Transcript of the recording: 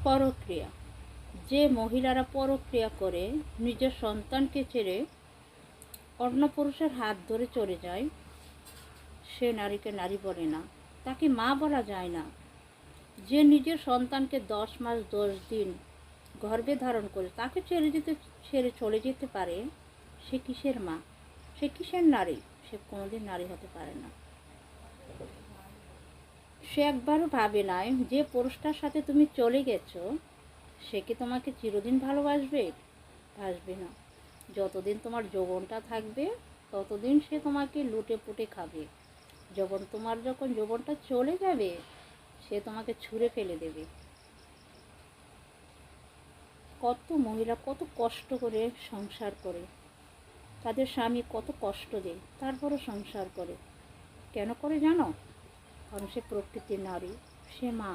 পরক্রিয়া। যে মহিলারা পরক্রিয়া করে নিজের সন্তানকে ছেড়ে অন্য পুরুষের হাত ধরে চলে যায়, সে নারীকে নারী বলে না, তাকে মা বলা যায় না। যে নিজের সন্তানকে 10 মাস 10 দিন গর্ভে ধারণ করে তাকে ছেড়ে চলে যেতে পারে, সে কিসের মা? সে কিসের নারী? সে কোনোদিন নারী হতে পারে না। সে একবারও ভাবে নাই যে পুরুষটার সাথে তুমি চলে গেছো সে কি তোমাকে চিরদিন ভালোবাসবে? ভাসবে না। যতদিন তোমার যৌবনটা থাকবে ততদিন সে তোমাকে লুটে পুটে খাবে। যখন যৌবনটা চলে যাবে সে তোমাকে ছুঁড়ে ফেলে দেবে। কত মহিলা কত কষ্ট করে সংসার করে, তাদের স্বামী কত কষ্ট দেয়, তারপরও সংসার করে। কেন করে জানো? কারণ সে প্রকৃতির নারী, সে মা।